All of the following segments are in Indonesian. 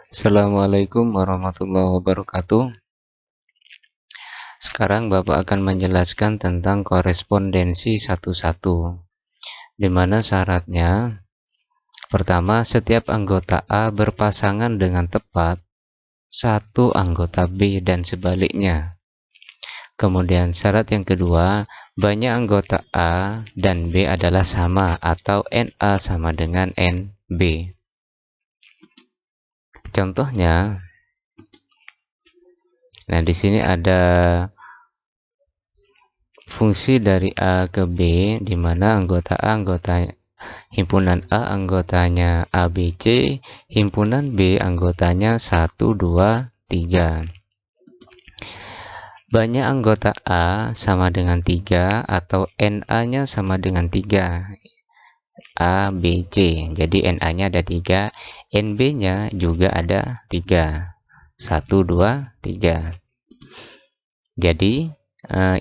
Assalamualaikum warahmatullahi wabarakatuh. Sekarang Bapak akan menjelaskan tentang korespondensi satu-satu, di mana syaratnya pertama, setiap anggota A berpasangan dengan tepat satu anggota B dan sebaliknya. Kemudian syarat yang kedua, banyak anggota A dan B adalah sama atau NA sama dengan NB. Contohnya, nah di sini ada fungsi dari A ke B, di mana anggota A himpunan A anggotanya ABC, himpunan B anggotanya 1, 2, 3. Banyak anggota A sama dengan 3 atau NA-nya sama dengan 3. A, B, C. Jadi NA-nya ada 3, NB-nya juga ada 3. 1, 2, 3. Jadi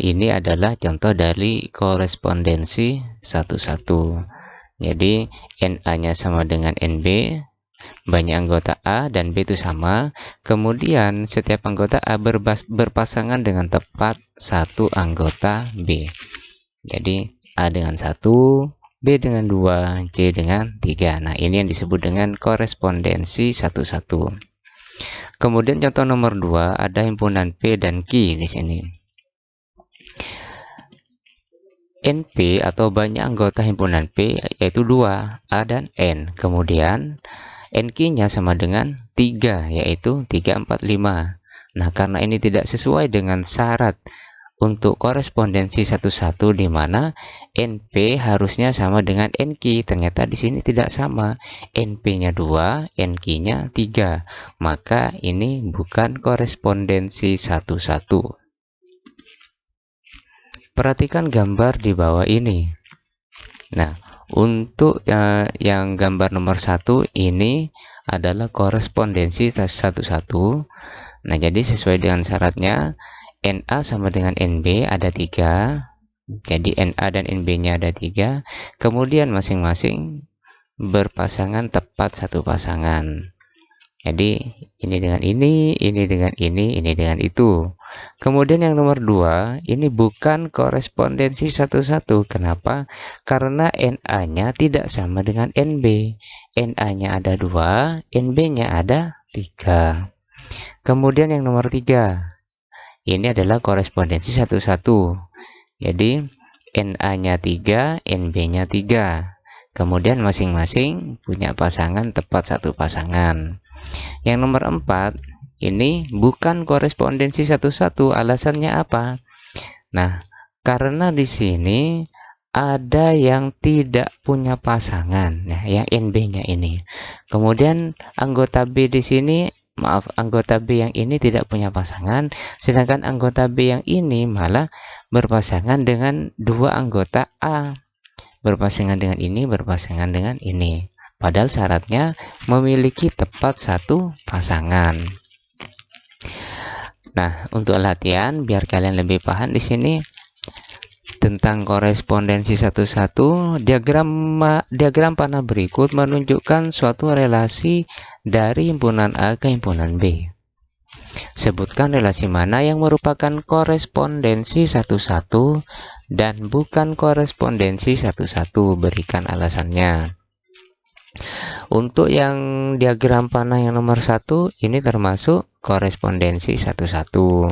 ini adalah contoh dari korespondensi satu-satu. Jadi NA-nya sama dengan NB, banyak anggota A dan B itu sama. Kemudian setiap anggota A berpasangan dengan tepat satu anggota B. Jadi A dengan 1, B dengan 2, C dengan 3. Nah, ini yang disebut dengan korespondensi satu-satu. Kemudian contoh nomor 2, ada himpunan P dan Q di sini. NP atau banyak anggota himpunan P yaitu 2, A dan N. Kemudian NQ-nya sama dengan 3, yaitu 3, 4, 5. Nah, karena ini tidak sesuai dengan syarat untuk korespondensi satu-satu, di mana NP harusnya sama dengan NQ. Ternyata di sini tidak sama. NP-nya 2, NQ-nya 3. Maka ini bukan korespondensi satu-satu. Perhatikan gambar di bawah ini. Nah, untuk yang gambar nomor 1 ini adalah korespondensi satu-satu. Nah, jadi sesuai dengan syaratnya, NA sama dengan NB ada 3. Jadi NA dan NB-nya ada 3. Kemudian masing-masing berpasangan tepat satu pasangan. Jadi ini dengan ini dengan ini dengan itu. Kemudian yang nomor 2, ini bukan korespondensi satu-satu. Kenapa? Karena NA-nya tidak sama dengan NB. NA-nya ada 2, NB-nya ada 3. Kemudian yang nomor 3, ini adalah korespondensi satu-satu. Jadi NA-nya 3, NB-nya 3. Kemudian masing-masing punya pasangan tepat satu pasangan. Yang nomor 4, ini bukan korespondensi satu-satu. Alasannya apa? Nah, karena di sini ada yang tidak punya pasangan, nah, yang NB-nya ini. Kemudian anggota B di sini, anggota B yang ini tidak punya pasangan, sedangkan anggota B yang ini malah berpasangan dengan dua anggota A. Berpasangan dengan ini, berpasangan dengan ini. Padahal syaratnya memiliki tepat satu pasangan. Nah, untuk latihan biar kalian lebih paham di sini tentang korespondensi satu-satu, diagram panah berikut menunjukkan suatu relasi dari himpunan A ke himpunan B. Sebutkan relasi mana yang merupakan korespondensi satu-satu dan bukan korespondensi satu-satu. Berikan alasannya. Untuk yang diagram panah yang nomor 1, ini termasuk korespondensi satu-satu.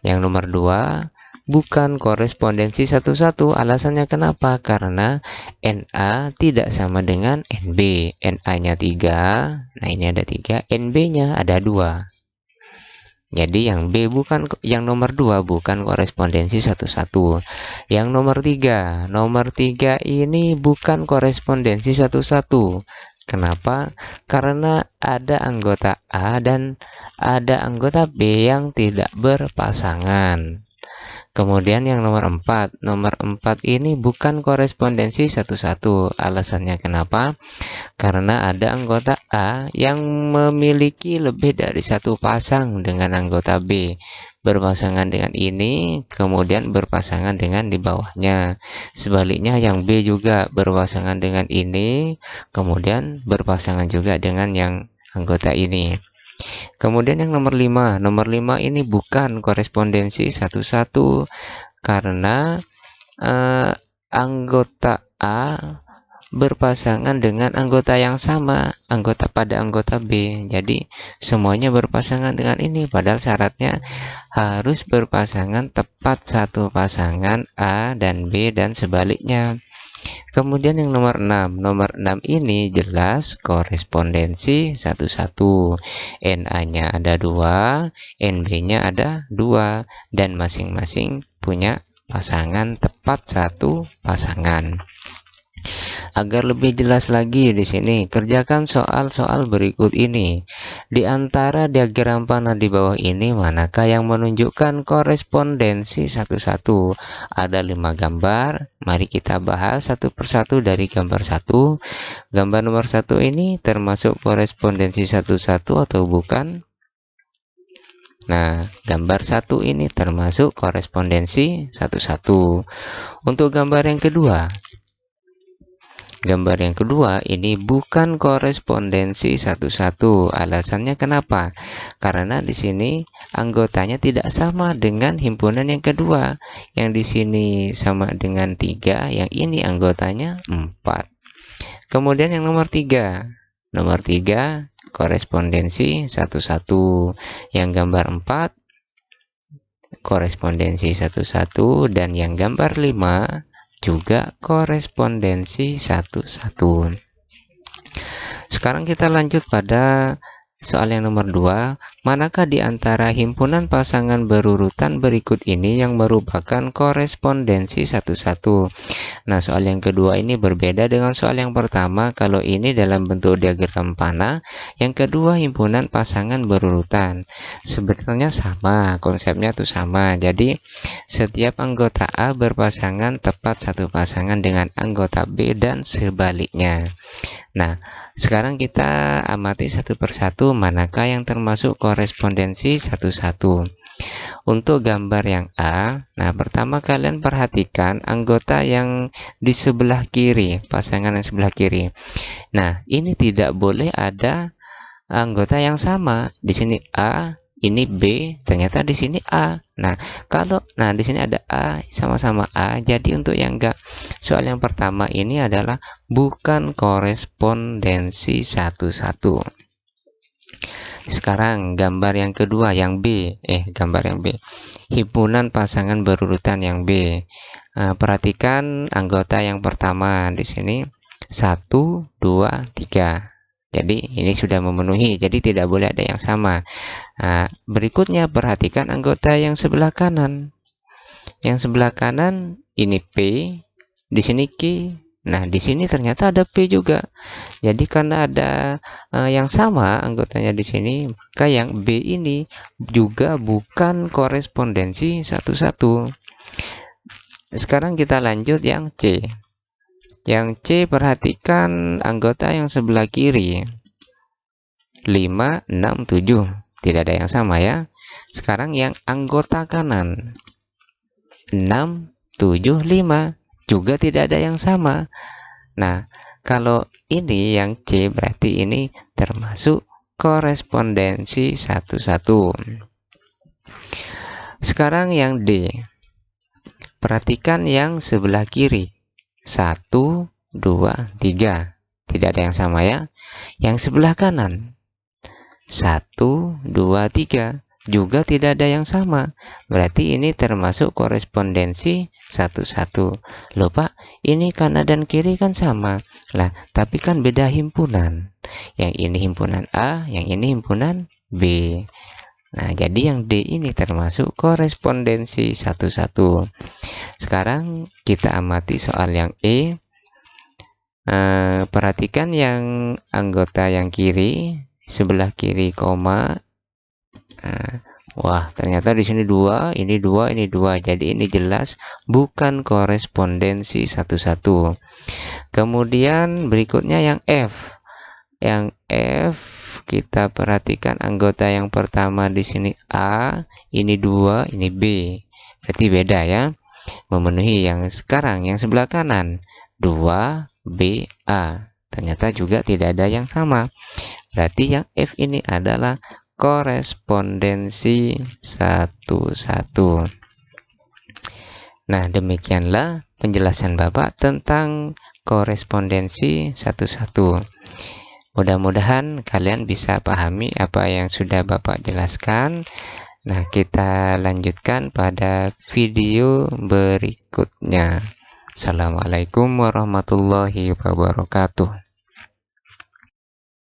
Yang nomor 2, bukan korespondensi satu-satu. Alasannya kenapa? Karena NA tidak sama dengan NB. NA-nya 3, nah ini ada 3, NB-nya ada 2. Jadi yang nomor 2 bukan korespondensi satu-satu. Yang nomor 3 ini bukan korespondensi satu-satu. Kenapa? Karena ada anggota A dan ada anggota B yang tidak berpasangan. Kemudian yang nomor 4 ini bukan korespondensi satu-satu. Alasannya kenapa? Karena ada anggota A yang memiliki lebih dari satu pasang dengan anggota B. Berpasangan dengan ini, kemudian berpasangan dengan di bawahnya. Sebaliknya yang B juga berpasangan dengan ini, kemudian berpasangan juga dengan yang anggota ini. Kemudian yang nomor 5. Nomor 5 ini bukan korespondensi satu-satu karena anggota A berpasangan dengan anggota yang sama, anggota pada anggota B. Jadi semuanya berpasangan dengan ini, padahal syaratnya harus berpasangan tepat satu pasangan A dan B dan sebaliknya. Kemudian yang nomor 6. Nomor 6 ini jelas korespondensi satu-satu. NA-nya ada 2, NB-nya ada 2 dan masing-masing punya pasangan tepat satu pasangan. Agar lebih jelas lagi di sini, kerjakan soal-soal berikut ini. Di antara diagram panah di bawah ini, manakah yang menunjukkan korespondensi satu-satu? Ada 5 gambar. Mari kita bahas satu persatu dari gambar 1. Gambar nomor 1 ini termasuk korespondensi satu-satu atau bukan? Nah, gambar 1 ini termasuk korespondensi satu-satu. Untuk gambar yang kedua, gambar yang kedua ini bukan korespondensi satu-satu. Alasannya kenapa? Karena di sini anggotanya tidak sama dengan himpunan yang kedua. Yang di sini sama dengan 3, yang ini anggotanya 4. Kemudian yang nomor 3. Nomor 3 korespondensi satu-satu. Yang gambar 4 korespondensi satu-satu, dan yang gambar 5 juga korespondensi satu-satu. Sekarang kita lanjut pada soal yang nomor 2. Manakah di antara himpunan pasangan berurutan berikut ini yang merupakan korespondensi satu-satu? Nah, soal yang kedua ini berbeda dengan soal yang pertama. Kalau ini dalam bentuk diagram panah, yang kedua himpunan pasangan berurutan. Sebenarnya sama, konsepnya tuh sama. Jadi setiap anggota A berpasangan tepat satu pasangan dengan anggota B dan sebaliknya. Nah, sekarang kita amati satu persatu manakah yang termasuk korespondensi satu-satu. Untuk gambar yang A, nah pertama kalian perhatikan anggota yang di sebelah kiri, pasangan yang sebelah kiri. Nah, ini tidak boleh ada anggota yang sama. Di sini A, ini B, ternyata di sini A. Nah, di sini ada A, sama-sama A. Jadi untuk yang enggak, soal yang pertama ini adalah bukan korespondensi satu-satu. Sekarang gambar yang kedua, yang B, gambar yang B, himpunan pasangan berurutan yang B. Perhatikan anggota yang pertama di sini 1, 2, 3. Jadi ini sudah memenuhi, jadi tidak boleh ada yang sama. Berikutnya perhatikan anggota yang sebelah kanan. Yang sebelah kanan ini P, di sini Q. Nah, di sini ternyata ada P juga. Jadi karena ada yang sama anggotanya di sini, maka yang B ini juga bukan korespondensi satu-satu. Sekarang kita lanjut yang C. Yang C, perhatikan anggota yang sebelah kiri. 5, 6, 7. Tidak ada yang sama ya. Sekarang yang anggota kanan. 6, 7, 5. Juga tidak ada yang sama. Nah, kalau ini yang C berarti ini termasuk korespondensi satu-satu. Sekarang yang D. Perhatikan yang sebelah kiri. 1, 2, 3. Tidak ada yang sama ya. Yang sebelah kanan. 1, 2, 3. Juga tidak ada yang sama. Berarti ini termasuk korespondensi satu-satu. Loh Pak, ini kanan dan kiri kan sama. Lah, tapi kan beda himpunan. Yang ini himpunan A, yang ini himpunan B. Nah, jadi yang D ini termasuk korespondensi satu-satu. Sekarang kita amati soal yang E. Perhatikan yang anggota yang kiri, sebelah kiri koma. Wah, ternyata di sini 2, ini 2, ini 2. Jadi ini jelas bukan korespondensi satu-satu. Kemudian berikutnya yang F. Yang F, kita perhatikan anggota yang pertama di sini A, ini 2, ini B. Berarti beda ya. Memenuhi. Yang sekarang yang sebelah kanan 2, B, A. Ternyata juga tidak ada yang sama. Berarti yang F ini adalah korespondensi satu-satu. Nah, demikianlah penjelasan Bapak tentang korespondensi satu-satu. Mudah-mudahan kalian bisa pahami apa yang sudah Bapak jelaskan. Nah, kita lanjutkan pada video berikutnya. Assalamualaikum warahmatullahi wabarakatuh.